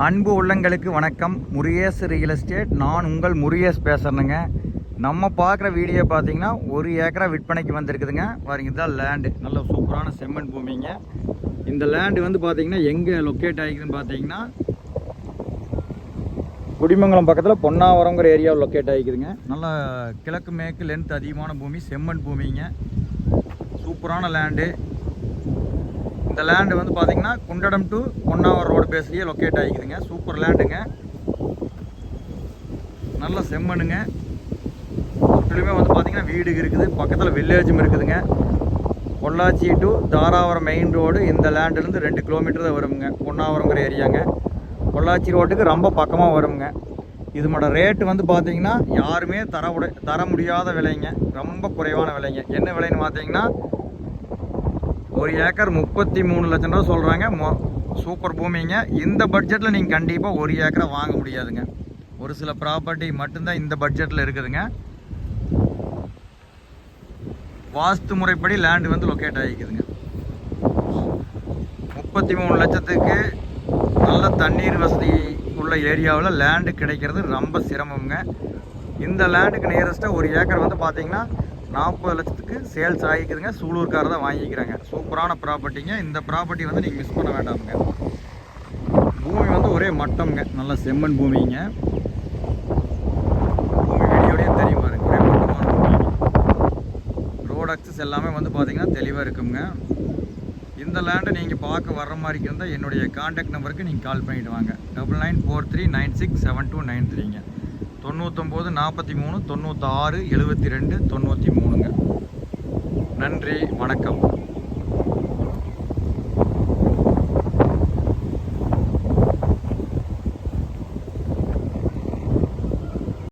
அன்பு உள்ளங்களுக்கு வணக்கம். Murugesh real estate. நான் உங்கள் முருகேஷ் பேசுகிறேங்க. நம்ம பார்க்குற வீடியோ பார்த்தீங்கன்னா 1 ஏக்கரா விற்பனைக்கு வந்திருக்குதுங்க. பாருங்க, இதுதான் லேண்டு. நல்ல சூப்பரான செம்மண் பூமிங்க. இந்த லேண்டு வந்து பார்த்தீங்கன்னா எங்கே லொக்கேட் ஆகிக்குதுன்னு பார்த்தீங்கன்னா குடிமங்கலம் பக்கத்தில் பொன்னாவரங்கிற ஏரியாவில் லொக்கேட் ஆகிக்குதுங்க. நல்லா கிழக்கு மேற்கு லென்த் அதிகமான பூமி, செம்மண் பூமிங்க. சூப்பரான லேண்டு. இந்த லேண்டு வந்து பார்த்தீங்கன்னா குண்டடம் டு பொன்னாவரம் ரோடு பேஸ்லேயே லொக்கேட் ஆகிக்குதுங்க. சூப்பர் லேண்டுங்க. நல்ல செம்மண்ணுங்க. சுற்றிலுமே வந்து பார்த்தீங்கன்னா வீடு இருக்குது, பக்கத்தில் வில்லேஜும் இருக்குதுங்க. Pollachi to Tharavaram main road இந்த லேண்டுலேருந்து 2 கிலோமீட்டர் தான் வருங்க. பொன்னாவரங்கிற ஏரியாங்க. பொள்ளாச்சி ரோட்டுக்கு ரொம்ப பக்கமாக வருங்க. இதனோட ரேட்டு வந்து பார்த்தீங்கன்னா யாருமே தர முடியாத விலைங்க. ரொம்ப குறைவான விலைங்க. என்ன விலைன்னு பார்த்தீங்கன்னா 1 ஏக்கர் 33 லட்சம் ரூபா சொல்கிறாங்க. சூப்பர் பூமிங்க. இந்த பட்ஜெட்டில் நீங்கள் கண்டிப்பாக 1 ஏக்கரை வாங்க முடியாதுங்க. ஒரு சில ப்ராப்பர்ட்டி மட்டும்தான் இந்த பட்ஜெட்டில் இருக்குதுங்க. வாஸ்து முறைப்படி லேண்டு வந்து லொக்கேட் ஆகிக்குதுங்க. 33 லட்சத்துக்கு நல்ல தண்ணீர் வசதி உள்ள ஏரியாவில் லேண்டு கிடைக்கிறது ரொம்ப சிரமங்க. இந்த லேண்டுக்கு நியரஸ்ட்டாக 1 ஏக்கர் வந்து பார்த்தீங்கன்னா 40 லட்சத்துக்கு சேல்ஸ் ஆகிக்குதுங்க. சூலூர்கார தான் வாங்கிக்கிறாங்க. சூப்பரான ப்ராப்பர்ட்டிங்க. இந்த ப்ராப்பர்ட்டி வந்து நீங்கள் மிஸ் பண்ண வேண்டாமுங்க. பூமி வந்து ஒரே மட்டம்ங்க. நல்ல செம்மண் பூமிங்க. பூமி வீடியோடையே தெரியும் பாருங்க, ஒரே மட்டமான பூமிங்க. ரோட் அக்சஸ் எல்லாமே வந்து பார்த்தீங்கன்னா தெளிவாக இருக்குங்க. இந்த லேண்டை நீங்கள் பார்க்க வர்ற மாதிரி இருந்தால் என்னுடைய கான்டாக்ட் நம்பருக்கு நீங்கள் கால் பண்ணிவிட்டு வாங்க. 9943967293ங்க. 99 43 96 72 93ங்க. நன்றி, வணக்கம்.